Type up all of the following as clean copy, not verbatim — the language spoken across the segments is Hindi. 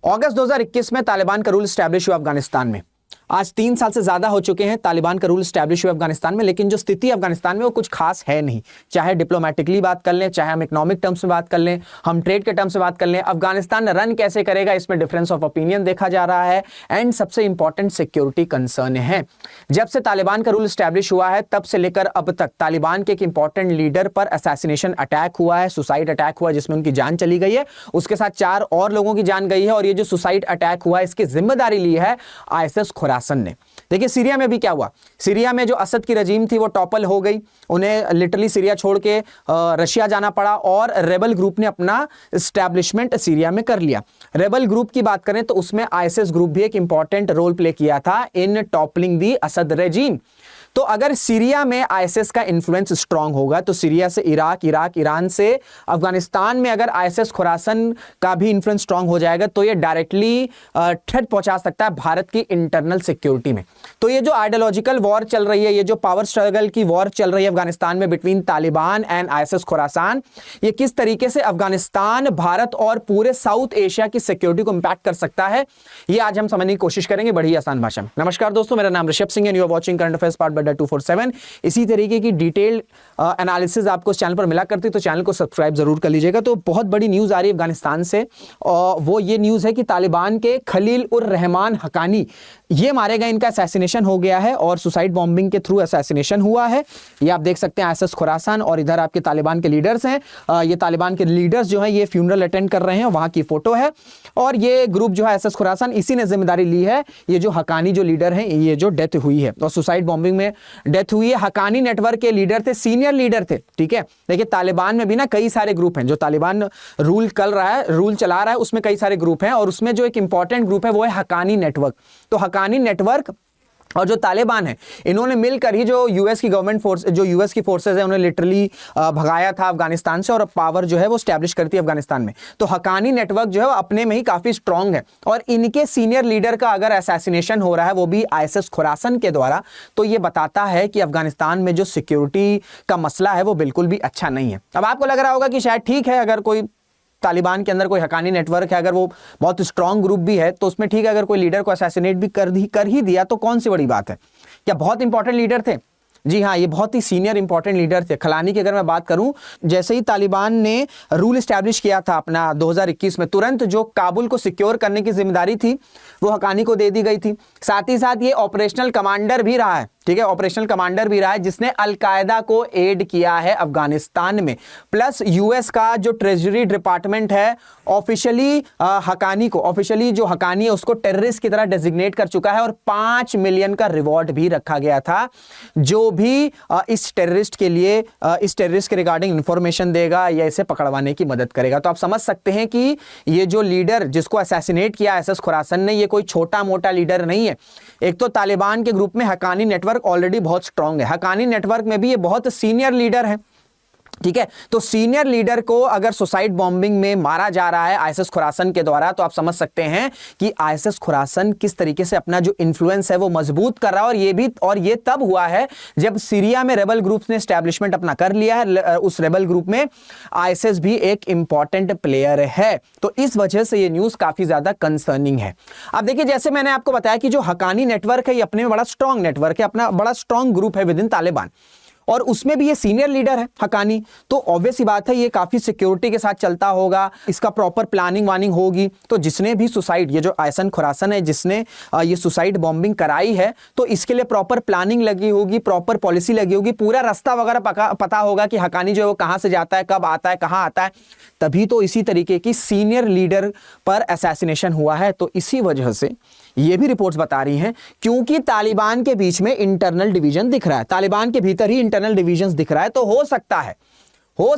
अगस्त 2021 में तालिबान का रूल स्टैब्लिश हुआ अफगानिस्तान में। आज 3 साल से ज्यादा हो चुके हैं तालिबान का रूल स्टैब्लिश हुआ अफगानिस्तान में, लेकिन जो स्थिति अफगानिस्तान में वो कुछ खास है नहीं। चाहे डिप्लोमेटिकली बात कर लें, चाहे हम इकोनॉमिक टर्म्स में बात कर लें, हम ट्रेड के टर्म्स में बात कर लें, अफगानिस्तान रन कैसे करेगा इसमें डिफरेंस ऑफ ओपिनियन देखा जा रहा है। एंड सबसे इंपॉर्टेंट सिक्योरिटी कंसर्न है। जब से तालिबान का रूल स्टैब्लिश हुआ है तब से लेकर अब तक तालिबान के एक इंपॉर्टेंट लीडर पर असैसिनेशन अटैक हुआ है, सुसाइड अटैक हुआ जिसमें उनकी जान चली गई है, उसके साथ 4 और लोगों की जान गई है। और ये जो सुसाइड अटैक हुआ है इसकी जिम्मेदारी ली है आईएसएस खुरासन ने। देखिए सीरिया में भी क्या हुआ, सीरिया में जो असद की रजीम थी वो टॉपल हो गई, उन्हें लिटरली सीरिया छोड़ के रशिया जाना पड़ा और रेबल ग्रुप ने अपना एस्टैब्लिशमेंट सीरिया में कर लिया। रेबल ग्रुप की बात करें तो उसमें आईएसएस ग्रुप भी एक इंपॉर्टेंट रोल प्ले किया था इन टॉपलिंग दी असद रेजीम। तो अगर सीरिया में आईएसएस का इन्फ्लुएंस स्ट्रांग होगा तो सीरिया से इराक, ईरान से अफगानिस्तान में अगर आईएसएस खुरासन का भी इन्फ्लुएंस स्ट्रांग हो जाएगा तो ये डायरेक्टली थ्रेट पहुंचा सकता है भारत की इंटरनल सिक्योरिटी में। तो ये जो आइडियोलॉजिकल वॉर चल रही है, ये जो पावर स्ट्रगल की वॉर चल रही है अफगानिस्तान में between Taliban and ISS Khorasan, ये किस तरीके से अफगानिस्तान, भारत और पूरे साउथ एशिया की सिक्योरिटी को इंपैक्ट कर सकता है, ये आज हम समझने की कोशिश करेंगे बड़ी आसान भाषा में। नमस्कार दोस्तों, मेरा नाम ऋषभ सिंह है, you are watching current affairs part 247। इसी तरीके की डिटेल्ड एनालिसिस आपको इस चैनल पर मिला करती तो चैनल को सब्सक्राइब जरूर कर लीजिएगा। तो बहुत बड़ी न्यूज आ रही है अफगानिस्तान से, और वो ये न्यूज है कि तालिबान के खलील उर रहमान हकानी ये मारे गए, इनका असैसिनेशन हो गया है और सुसाइड बॉम्बिंग के थ्रू असैसिनेशन हुआ है। ये आप देख सकते हैं आईएसएस खुरासान, और इधर आपके तालिबान के लीडर्स हैं। ये तालिबान के लीडर्स जो हैं ये फ्यूनरल अटेंड कर रहे हैं, वहां की फोटो है। और ये ग्रुप जो है आईएसएस खुरासान, इसी ने जिम्मेदारी ली है ये जो हकानी जो लीडर हैं, ये जो डेथ हुई है और सुसाइड बॉम्बिंग में डेथ हुई है। हकानी नेटवर्क के लीडर थे, सीनियर लीडर थे, ठीक है। देखिए तालिबान में भी ना कई सारे ग्रुप हैं, जो तालिबान रूल चला रहा है उसमें कई सारे ग्रुप हैं, और उसमें जो एक इंपॉर्टेंट ग्रुप है वो है हकानी नेटवर्क। तो हकानी नेटवर्क और जो तालिबान है इन्होंने मिलकर ही जो यूएस की गवर्नमेंट फोर्स, जो यूएस की फोर्सेज है, उन्हें लिटरली भगाया था अफगानिस्तान से और पावर जो है वो स्टैब्लिश करती है अफगानिस्तान में। तो हकानी नेटवर्क जो है वो अपने में ही काफी स्ट्रांग है, और इनके सीनियर लीडर का अगर असैसिनेशन हो रहा है वो भी आईएसएस खुरासन के द्वारा, तो ये बताता है कि अफगानिस्तान में जो सिक्योरिटी का मसला है वो बिल्कुल भी अच्छा नहीं है। अब आपको लग रहा होगा कि शायद ठीक है, अगर कोई तालिबान के अंदर कोई हकानी नेटवर्क है, अगर वो बहुत स्ट्रांग ग्रुप भी है तो उसमें ठीक है, अगर कोई लीडर को असैसिनेट भी कर ही दिया तो कौन सी बड़ी बात है। क्या बहुत इंपॉर्टेंट लीडर थे? जी हाँ, ये बहुत ही सीनियर इंपॉर्टेंट लीडर थे। खलानी की अगर मैं बात करूं, जैसे ही तालिबान ने रूल एस्टैब्लिश किया था अपना 2021 में, तुरंत जो काबुल को सिक्योर करने की जिम्मेदारी थी वो हकानी को दे दी गई थी। साथ ही साथ ये ऑपरेशनल कमांडर भी रहा है, ठीक है, ऑपरेशनल कमांडर भी रहा है जिसने अलकायदा को एड किया है अफगानिस्तान में। प्लस यूएस का जो ट्रेजरी डिपार्टमेंट है ऑफिशियली हकानी को, ऑफिशियली जो हकानी है उसको टेररिस्ट की तरह डेजिग्नेट कर चुका है, और 5 मिलियन का रिवॉर्ड भी रखा गया था जो भी इस टेररिस्ट के लिए, इस टेररिस्ट के रिगार्डिंग इंफॉर्मेशन देगा या इसे पकड़वाने की मदद करेगा। तो आप समझ सकते हैं कि ये जो लीडर जिसको असैसिनेट किया आईएसएस खुरासन ने, ये कोई छोटा मोटा लीडर नहीं है। एक तो तालिबान के ग्रुप में हकानी नेटवर्क ऑलरेडी बहुत स्ट्रांग है, हकानी नेटवर्क में भी ये बहुत सीनियर लीडर है, ठीक है। तो सीनियर लीडर को अगर सुसाइड बॉम्बिंग में मारा जा रहा है आईएसएस खुरासन के द्वारा, तो आप समझ सकते हैं कि आईएसएस खुरासन किस तरीके से अपना जो इन्फ्लुएंस है वो मजबूत कर रहा है। और ये तब हुआ है जब सीरिया में रेबल ग्रुप्स ने एस्टैब्लिशमेंट अपना कर लिया है। उस रेबल ग्रुप में आईएसएस भी एक इंपॉर्टेंट प्लेयर है, तो इस वजह से ये न्यूज काफी ज्यादा कंसर्निंग है। अब देखिए, जैसे मैंने आपको बताया कि जो हकानी नेटवर्क है ये अपने में बड़ा स्ट्रांग नेटवर्क है, अपना बड़ा स्ट्रांग ग्रुप है विद इन तालिबान, और उसमें भी ये सीनियर लीडर है हकानी। तो ऑब्वियस ही बात है ये काफी सिक्योरिटी के साथ चलता होगा, इसका प्रॉपर प्लानिंग वानिंग होगी। तो जिसने भी सुसाइड, ये जो आईएसएस खुरासन है जिसने ये सुसाइड बॉम्बिंग कराई है, तो इसके लिए प्रॉपर प्लानिंग लगी होगी, प्रॉपर पॉलिसी लगी होगी, पूरा रास्ता वगैरह पता होगा कि हकानी जो है वो कहां से जाता है, कब आता है, कहां आता है, तभी तो इसी तरीके की सीनियर लीडर पर असैसिनेशन हुआ है। तो इसी वजह से ये भी रिपोर्ट्स बता रही हैं, क्योंकि तालिबान के बीच में इंटरनल डिवीजन दिख रहा है, तालिबान के भीतर ही इंटरनल डिवीजन दिख रहा है, तो हो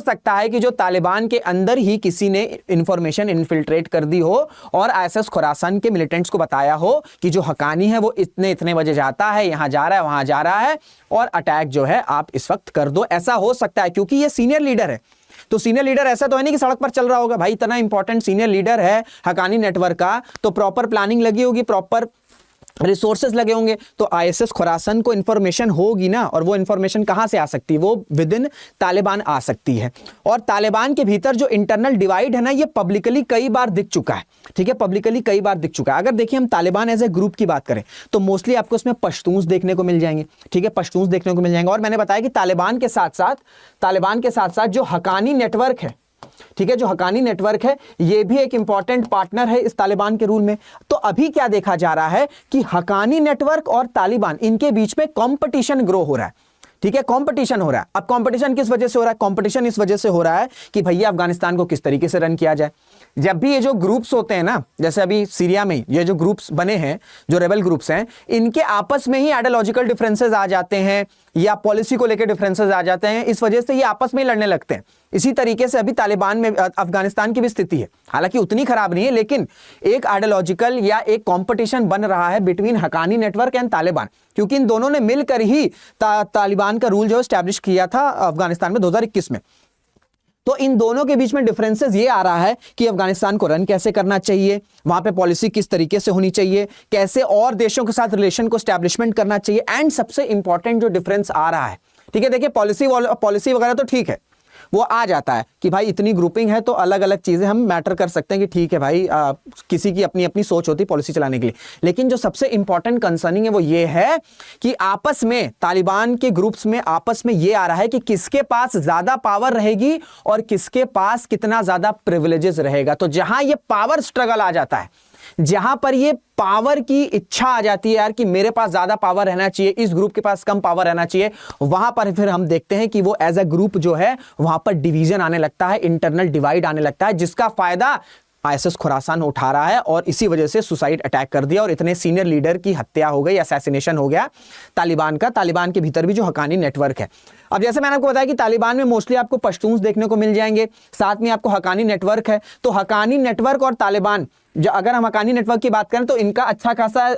सकता है कि जो तालिबान के अंदर ही किसी ने इंफॉर्मेशन इन्फिल्ट्रेट कर दी हो और आईएसएस खुरासान के मिलिटेंट्स को बताया हो कि जो हकानी है वो इतने बजे जाता है, यहां जा रहा है, वहां जा रहा है, और अटैक जो है आप इस वक्त कर दो। ऐसा हो सकता है क्योंकि ये सीनियर लीडर है। तो सीनियर लीडर ऐसा तो है नहीं कि सड़क पर चल रहा होगा, भाई इतना इंपॉर्टेंट सीनियर लीडर है हकानी नेटवर्क का, तो प्रॉपर प्लानिंग लगी होगी, प्रॉपर रिसोर्सेज लगे होंगे, तो आईएसएस खुरासन को इंफॉर्मेशन होगी ना, और वो इंफॉर्मेशन कहां से आ सकती है, वो विद इन तालिबान आ सकती है। और तालिबान के भीतर जो इंटरनल डिवाइड है ना, ये पब्लिकली कई बार दिख चुका है, ठीक है, पब्लिकली कई बार दिख चुका है। अगर देखिए हम तालिबान एज ए ग्रुप की बात करें तो मोस्टली आपको उसमें पश्तून्स देखने को मिल जाएंगे, ठीक है, पश्तून्स देखने को मिल जाएंगे। और मैंने बताया कि तालिबान के साथ साथ जो हकानी नेटवर्क है, ठीक है, जो हकानी नेटवर्क है ये भी एक इंपॉर्टेंट पार्टनर है इस तालिबान के रूल में। तो अभी क्या देखा जा रहा है कि हकानी नेटवर्क और तालिबान, इनके बीच में कंपटीशन ग्रो हो रहा है, ठीक है, कंपटीशन हो रहा है। अब कंपटीशन किस वजह से हो रहा है? कंपटीशन इस वजह से हो रहा है कि भैया अफगानिस्तान को किस तरीके से रन किया जाए। जब भी ये जो ग्रुप्स होते हैं ना, जैसे अभी सीरिया में ये जो ग्रुप्स बने हैं, जो रेबल ग्रुप्स हैं, इनके आपस में ही आइडियोलॉजिकल डिफरेंसेस आ जाते हैं या पॉलिसी को लेकर डिफरेंसेस आ जाते हैं, इस वजह से ये आपस में ही लड़ने लगते हैं। इसी तरीके से अभी तालिबान में अफगानिस्तान की भी स्थिति है, हालांकि उतनी खराब नहीं है, लेकिन एक आइडियोलॉजिकल या एक कंपटीशन बन रहा है between Haqqani network and Taliban, क्योंकि इन दोनों ने मिलकर ही तालिबान का रूल जो एस्टैब्लिश किया था अफगानिस्तान में 2021 में। तो इन दोनों के बीच में डिफरेंसेस ये आ रहा है कि अफगानिस्तान को रन कैसे करना चाहिए, वहां पे पॉलिसी किस तरीके से होनी चाहिए, कैसे और देशों के साथ रिलेशन को एस्टैब्लिशमेंट करना चाहिए। एंड सबसे इंपॉर्टेंट जो डिफरेंस आ रहा है, ठीक है, देखिए पॉलिसी वगैरह तो ठीक है, वो आ जाता है कि भाई इतनी ग्रुपिंग है तो अलग अलग चीजें हम मैटर कर सकते हैं कि ठीक है भाई, किसी की अपनी अपनी सोच होती है पॉलिसी चलाने के लिए। लेकिन जो सबसे इंपॉर्टेंट कंसर्निंग है वो ये है कि आपस में तालिबान के ग्रुप्स में आपस में ये आ रहा है कि किसके पास ज्यादा पावर रहेगी और किसके पास कितना ज्यादा प्रिविलेजेस रहेगा। तो जहां ये पावर स्ट्रगल आ जाता है, जहां पर ये पावर की इच्छा आ जाती है यार कि मेरे पास ज्यादा पावर रहना चाहिए, इस ग्रुप के पास कम पावर रहना चाहिए, वहां पर फिर हम देखते हैं कि वो एज अ ग्रुप जो है वहां पर डिवीजन आने लगता है, इंटरनल डिवाइड आने लगता है, जिसका फायदा आईएसएस खुरासान उठा रहा है। और इसी वजह से सुसाइड अटैक कर दिया और इतने सीनियर लीडर की हत्या हो गई, असैसिनेशन हो गया तालिबान का। तालिबान के भीतर भी जो हकानी नेटवर्क है, अब जैसे मैंने आपको बताया कि तालिबान में मोस्टली आपको पश्तून्स देखने को मिल जाएंगे, साथ में आपको हकानी नेटवर्क है। तो हकानी नेटवर्क और तालिबान, जो अगर हम हकानी नेटवर्क की बात करें तो इनका अच्छा खासा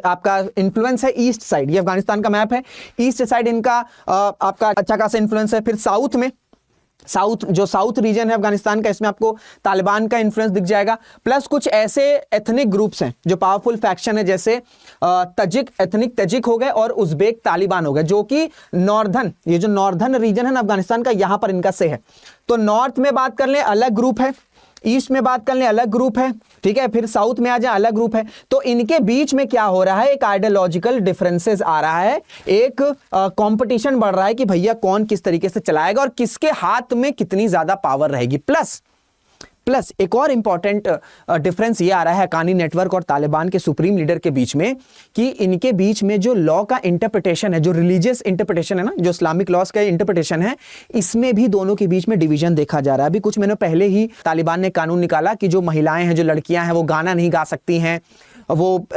आपका इन्फ्लुएंस है ईस्ट साइड। ये अफगानिस्तान का मैप है, ईस्ट साइड इनका आपका अच्छा खासा इन्फ्लुएंस है। फिर साउथ में, साउथ रीजन है अफगानिस्तान का, इसमें आपको तालिबान का इन्फ्लुएंस दिख जाएगा। प्लस कुछ ऐसे एथनिक ग्रुप्स हैं जो पावरफुल फैक्शन है, जैसे तजिक हो गए और उज्बेक तालिबान हो गए, जो कि नॉर्दर्न, ये जो नॉर्दर्न रीजन है ना अफगानिस्तान का, यहां पर इनका से है। तो नॉर्थ में बात कर ले अलग ग्रुप है, ईस्ट में बात कर ले अलग ग्रुप है, ठीक है, फिर साउथ में आ जाए अलग ग्रुप है। तो इनके बीच में क्या हो रहा है, एक आइडियोलॉजिकल डिफरेंसेस आ रहा है, एक कंपटीशन बढ़ रहा है कि भैया कौन किस तरीके से चलाएगा और किसके हाथ में कितनी ज्यादा पावर रहेगी। प्लस एक और इंपॉर्टेंट डिफरेंस ये आ रहा है हकानी नेटवर्क और तालिबान के सुप्रीम लीडर के बीच में, कि इनके बीच में जो लॉ का इंटरप्रिटेशन है, जो रिलीजियस इंटरप्रिटेशन है ना, जो इस्लामिक लॉज का इंटरप्रिटेशन है, इसमें भी दोनों के बीच में डिवीजन देखा जा रहा है। अभी कुछ महीनों पहले ही तालिबान ने कानून निकाला कि जो महिलाएं हैं, जो लड़कियां हैं, वो गाना नहीं गा सकती हैं, वो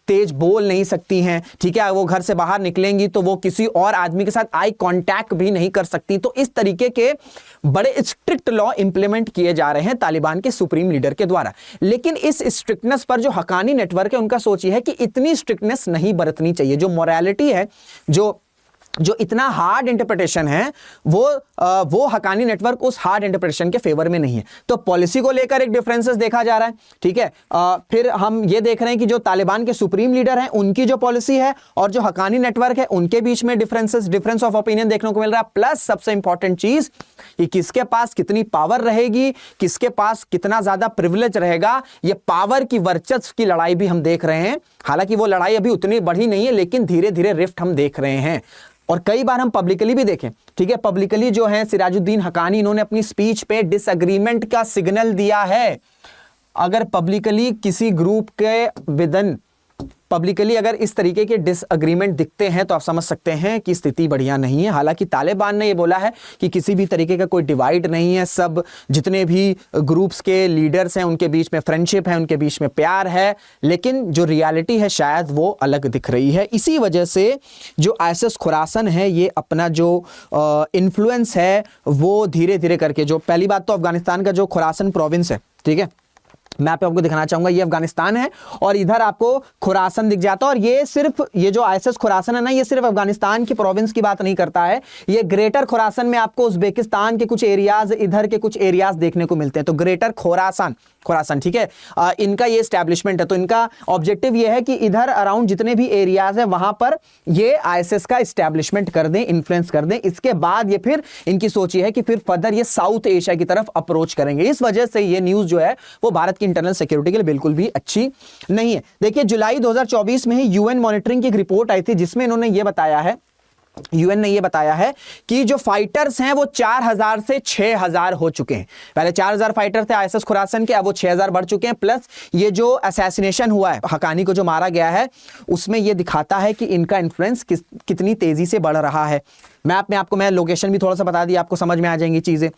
तेज बोल नहीं सकती हैं, ठीक है, वो घर से बाहर निकलेंगी तो वो किसी और आदमी के साथ आई कांटेक्ट भी नहीं कर सकती। तो इस तरीके के बड़े स्ट्रिक्ट लॉ इंप्लीमेंट किए जा रहे हैं तालिबान के सुप्रीम लीडर के द्वारा। लेकिन इस स्ट्रिक्टनेस पर जो हकानी नेटवर्क है उनका सोच ये है कि इतनी स्ट्रिक्टनेस नहीं बरतनी चाहिए। जो मोरालिटी है, जो इतना हार्ड इंटरप्रिटेशन है, वो हकानी नेटवर्क उस हार्ड इंटरप्रिटेशन के फेवर में नहीं है। तो पॉलिसी को लेकर एक डिफरेंसेस देखा जा रहा है, ठीक है। फिर हम ये देख रहे हैं कि जो तालिबान के सुप्रीम लीडर हैं उनकी जो पॉलिसी है और जो हकानी नेटवर्क है उनके बीच में डिफरेंस ऑफ ओपिनियन देखने को मिल रहा है। प्लस सबसे इंपॉर्टेंट चीज कि किसके पास कितनी पावर रहेगी, किसके पास कितना ज्यादा प्रिविलेज रहेगा, ये पावर की वर्चस्व की लड़ाई भी हम देख रहे हैं। हालांकि वो लड़ाई अभी उतनी बढ़ी नहीं है, लेकिन धीरे धीरे रिफ्ट हम देख रहे हैं। और कई बार हम पब्लिकली भी देखें, ठीक है, पब्लिकली जो है सिराजुद्दीन हकानी, इन्होंने अपनी स्पीच पे डिसएग्रीमेंट का सिग्नल दिया है। अगर पब्लिकली किसी ग्रुप के विदन पब्लिकली अगर इस तरीके के डिसएग्रीमेंट दिखते हैं तो आप समझ सकते हैं कि स्थिति बढ़िया नहीं है। हालांकि तालिबान ने ये बोला है कि किसी भी तरीके का कोई डिवाइड नहीं है, सब जितने भी ग्रुप्स के लीडर्स हैं उनके बीच में फ्रेंडशिप है, उनके बीच में प्यार है, लेकिन जो रियलिटी है शायद वो अलग दिख रही है। इसी वजह से जो आईएसएस खुरासन है ये अपना जो इन्फ्लुएंस है वो धीरे धीरे करके, जो पहली बात तो अफगानिस्तान का जो खुरासन प्रोविंस है, ठीक है, मैप पे आपको दिखाना चाहूंगा, ये अफगानिस्तान है और इधर आपको खुरासन दिख जाता है। और ये सिर्फ ये जो आईएसएस खुरासन है ना, ये सिर्फ अफगानिस्तान की प्रोविंस की बात नहीं करता है, ये ग्रेटर खुरासन में आपको उज्बेकिस्तान के कुछ एरियाज, इधर के कुछ एरियाज देखने को मिलते हैं। तो ग्रेटर खुरासन, ठीक है, इनका ये एस्टैब्लिशमेंट है। तो इनका ऑब्जेक्टिव ये है कि इधर अराउंड जितने भी एरियाज है वहां पर ये आईएसएस का एस्टैब्लिशमेंट कर दें, इन्फ्लुएंस कर दें। इसके बाद ये फिर इनकी सोच ये है कि फिर फर्दर ये साउथ एशिया की तरफ अप्रोच करेंगे। इस वजह से ये न्यूज जो है वो भारत की इंटरनल सिक्योरिटी के लिए बिल्कुल भी अच्छी नहीं है। देखिए जुलाई 2024 में ही यूएन मॉनिटरिंग की एक रिपोर्ट आई थी जिसमें इन्होंने ये बताया है, यूएन ने ये बताया है कि जो फाइटर्स हैं वो 4000 से 6000 हो चुके हैं। पहले 4000 फाइटर थे आईएसएस खुरासन के, अब वो 6000 बढ़ चुके हैं। प्लस ये जो असैसिनेशन हुआ है, हकानी को जो मारा गया है, उसमें ये दिखाता है कि इनका इन्फ्लुएंस कितनी तेजी से बढ़ रहा है। मैप में आपको मैं लोकेशन भी थोड़ा सा बता दिया, आपको समझ में आ जाएंगी चीजें।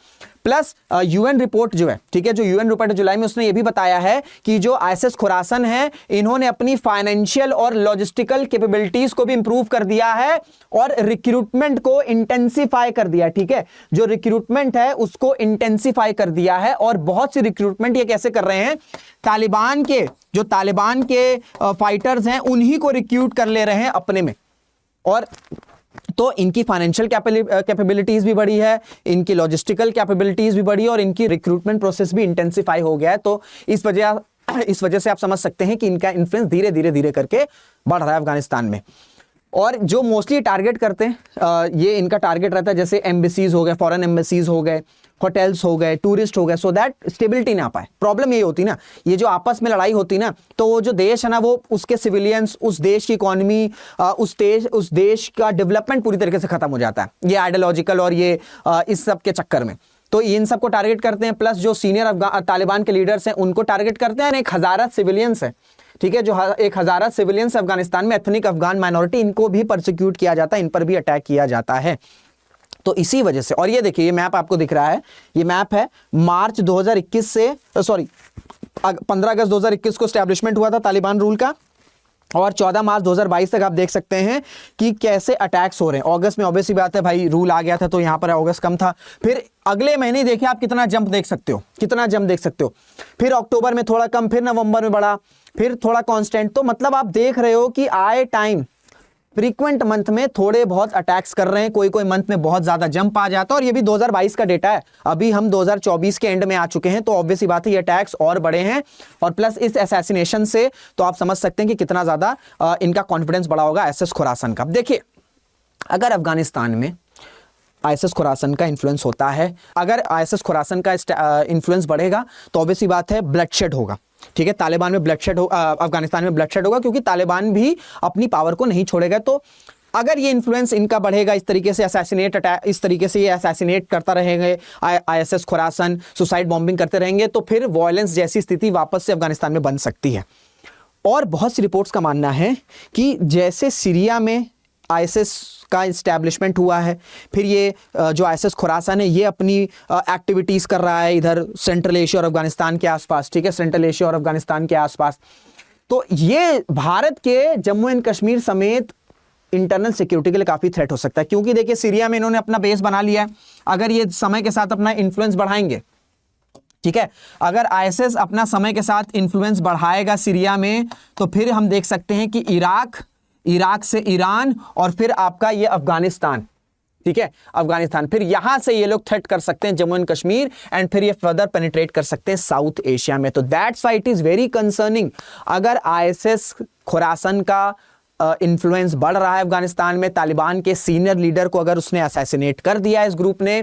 प्लस यूएन रिपोर्ट जो है, ठीक है, जो यूएन रिपोर्ट जुलाई में, उसने ये भी बताया है कि जो आईएसएस खुरासन है इन्होंने अपनी फाइनेंशियल और लॉजिस्टिकल कैपेबिलिटीज को भी इंप्रूव कर दिया है और रिक्रूटमेंट को इंटेंसिफाई कर दिया। ठीक है, जो रिक्रूटमेंट है उसको इंटेंसिफाई कर दिया है। और बहुत सी रिक्रूटमेंट ये कैसे कर रहे हैं, तालिबान के फाइटर्स हैं उन्हीं को रिक्रूट कर ले रहे हैं अपने में। और तो इनकी फाइनेंशियल कैपेबिलिटीज भी बढ़ी है, इनकी लॉजिस्टिकल कैपेबिलिटीज भी बढ़ी और इनकी रिक्रूटमेंट प्रोसेस भी इंटेंसिफाई हो गया है। तो इस वजह से आप समझ सकते हैं कि इनका इन्फ्लुएंस धीरे धीरे करके बढ़ रहा है अफगानिस्तान में। और जो मोस्टली टारगेट करते हैं, ये इनका टारगेट रहता है जैसे एम्बेसीज हो गए, फॉरेन एम्बेसीज हो गए, होटल्स हो गए, टूरिस्ट हो गए, सो दैट स्टेबिलिटी ना पाए। प्रॉब्लम ये होती ना, ये जो आपस में लड़ाई होती ना, तो वो जो देश है ना, वो उसके सिविलियंस, उस देश की इकोनॉमी, उस देश का डेवलपमेंट पूरी तरीके से खत्म हो जाता है, ये आइडियोलॉजिकल और ये इस सब के चक्कर में। तो इन सबको टारगेट करते हैं। प्लस जो सीनियर तालिबान के लीडर्स हैं उनको टारगेट करते हैं। 1000 सिविलियंस है, ठीक है, जो 1000 सिविलियंस अफगानिस्तान में, एथनिक अफगान माइनॉरिटी, इनको भी परसिक्यूट किया जाता है, इन पर भी अटैक किया जाता है। तो इसी वजह से, और ये देखिए ये मैप आपको दिख रहा है, ये मैप है मार्च 2021 से 15 अगस्त 2021 को एस्टैब्लिशमेंट हुआ था तालिबान रूल का, और 14 मार्च 2022 तक आप देख सकते हैं कि कैसे अटैक्स हो रहे हैं। अगस्त में ऑब्वियस सी बात है भाई, रूल आ गया था तो यहाँ पर अगस्त कम था। फिर अगले महीने देखिए आप कितना जंप देख सकते हो, फिर अक्टूबर में थोड़ा कम, फिर नवंबर में बढ़ा, फिर थोड़ा कांस्टेंट। तो मतलब आप देख रहे हो कि आए टाइम फ्रीक्वेंट मंथ में थोड़े बहुत अटैक्स कर रहे हैं, कोई मंथ में बहुत ज्यादा जंप आ जाता है। और ये भी 2022 का डेटा है, अभी हम 2024 के एंड में आ चुके हैं, तो ऑब्वियस ही बात है ये अटैक्स और बढ़े हैं। और प्लस इस असैसिनेशन से तो आप समझ सकते हैं कि कितना ज्यादा इनका कॉन्फिडेंस बढ़ा होगा आईएसएस खुरासन का। देखिए अगर अफगानिस्तान में आईएसएस खुरासन का इन्फ्लुएंस होता है, अगर आईएसएस खुरासन का इन्फ्लुएंस बढ़ेगा तो ऑब्वियस ही बात है ब्लडशेड होगा। ठीक है, तालिबान में ब्लडशेड अफगानिस्तान में ब्लडशेड होगा, क्योंकि तालिबान भी अपनी पावर को नहीं छोड़ेगा। तो अगर ये इन्फ्लुएंस इनका बढ़ेगा, इस तरीके से ये असैसिनेट करता रहेंगे आईएसएस खुरासन, सुसाइड बॉम्बिंग करते रहेंगे, तो फिर वायलेंस जैसी स्थिति वापस से अफगानिस्तान में बन सकती है। और बहुत सी रिपोर्ट्स का मानना है कि जैसे सीरिया में आईएसएस का इस्टेब्लिशमेंट हुआ है, फिर ये जो आईएसएस खुरासान है ये अपनी एक्टिविटीज़ कर रहा है इधर सेंट्रल एशिया और अफगानिस्तान के आसपास। ठीक है, सेंट्रल एशिया और अफगानिस्तान के आसपास, तो ये भारत के जम्मू एंड कश्मीर समेत इंटरनल सिक्योरिटी के लिए काफ़ी थ्रेट हो सकता है। क्योंकि देखिए सीरिया में इन्होंने अपना बेस बना लिया है, अगर ये समय के साथ अपना इन्फ्लुएंस बढ़ाएंगे, ठीक है, अगर आईएसएस अपना समय के साथ इन्फ्लुएंस बढ़ाएगा सीरिया में, तो फिर हम देख सकते हैं कि इराक से ईरान और फिर आपका ये अफगानिस्तान, ठीक है, अफगानिस्तान, फिर यहां से ये लोग थ्रेट कर सकते हैं जम्मू एंड कश्मीर, एंड फिर ये फर्दर पेनिट्रेट कर सकते हैं साउथ एशिया में। तो that's why it is very concerning. अगर आईएसएस खुरासन का इन्फ्लुएंस बढ़ रहा है अफगानिस्तान में, तालिबान के सीनियर लीडर को अगर उसने असैसिनेट कर दिया इस ग्रुप ने,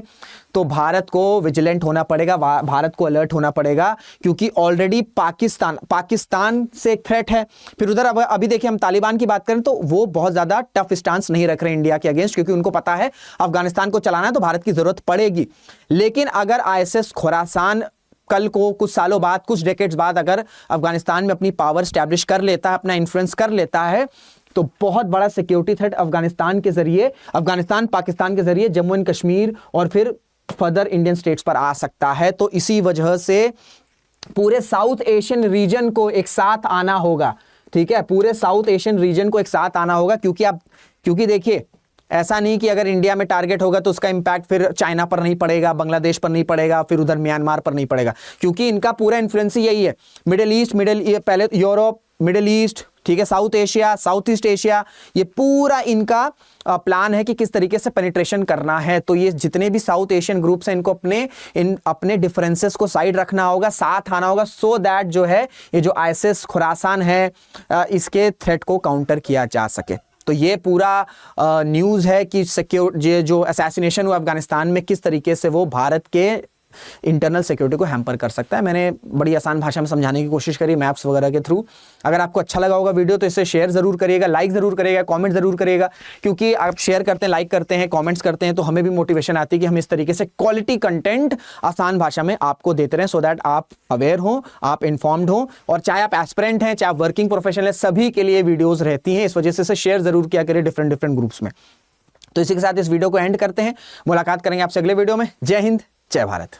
तो भारत को विजिलेंट होना पड़ेगा, भारत को अलर्ट होना पड़ेगा, क्योंकि ऑलरेडी पाकिस्तान से एक थ्रेट है। फिर उधर अभी देखिए हम तालिबान की बात करें तो वो बहुत ज़्यादा टफ स्टांस नहीं रख रहे इंडिया के अगेंस्ट, क्योंकि उनको पता है अफगानिस्तान को चलाना है तो भारत की ज़रूरत पड़ेगी। लेकिन अगर आईएसएस खुरासान कल को कुछ सालों बाद, कुछ डेकेड्स बाद अगर अफगानिस्तान में अपनी पावर स्टैब्लिश कर लेता है, अपना इन्फ्लुएंस कर लेता है, तो बहुत बड़ा सिक्योरिटी थ्रेट अफगानिस्तान पाकिस्तान के जरिए जम्मू एंड कश्मीर और फिर फर्दर इंडियन स्टेट्स पर आ सकता है। तो इसी वजह से पूरे साउथ एशियन रीजन को एक साथ आना होगा। ठीक है, पूरे साउथ एशियन रीजन को एक साथ आना होगा, क्योंकि देखिए ऐसा नहीं कि अगर इंडिया में टारगेट होगा तो उसका इंपैक्ट फिर चाइना पर नहीं पड़ेगा, बांग्लादेश पर नहीं पड़ेगा, फिर उधर म्यांमार पर नहीं पड़ेगा, क्योंकि इनका पूरा इन्फ्लुएंस यही है। मिडिल ईस्ट, पहले यूरोप, मिडिल ईस्ट, ठीक है, south Asia, south east Asia, ये पूरा इनका प्लान है कि किस तरीके से पेनिट्रेशन करना है। तो ये जितने भी साउथ एशियन ग्रुप्स हैं, इनको अपने डिफरेंसेस को साइड रखना होगा, साथ आना होगा, सो दैट जो है ये जो आईएसआईएस खुरासान है इसके थ्रेट को काउंटर किया जा सके। तो ये पूरा न्यूज़ है कि ये जो असैसिनेशन हुआ अफगानिस्तान में, किस तरीके से वो भारत के इंटरनल सिक्योरिटी को हैम्पर कर सकता है। मैंने बड़ी आसान भाषा में समझाने की कोशिश करी, मैप्स वगैरह के थ्रू। अगर आपको अच्छा लगा होगा वीडियो तो इसे शेयर जरूर करिएगा, लाइक जरूर करिएगा, कमेंट जरूर करिएगा, क्योंकि आप शेयर करते हैं, लाइक करते हैं, कमेंट्स करते हैं तो हमें भी मोटिवेशन आती है कि हम इस तरीके से क्वालिटी कंटेंट आसान भाषा में आपको देते रहें, सो दैट आप अवेयर हो, आप इन्फॉर्म्ड हो। और चाहे आप एस्पिरेंट हैं, चाहे आप वर्किंग प्रोफेशनल है, सभी के लिए वीडियोज रहती हैं। इस वजह से शेयर जरूर किया करें डिफरेंट ग्रुप्स में। तो इसी के साथ इस वीडियो को एंड करते हैं, मुलाकात करेंगे आपसे अगले वीडियो में। जय हिंद, जय भारत।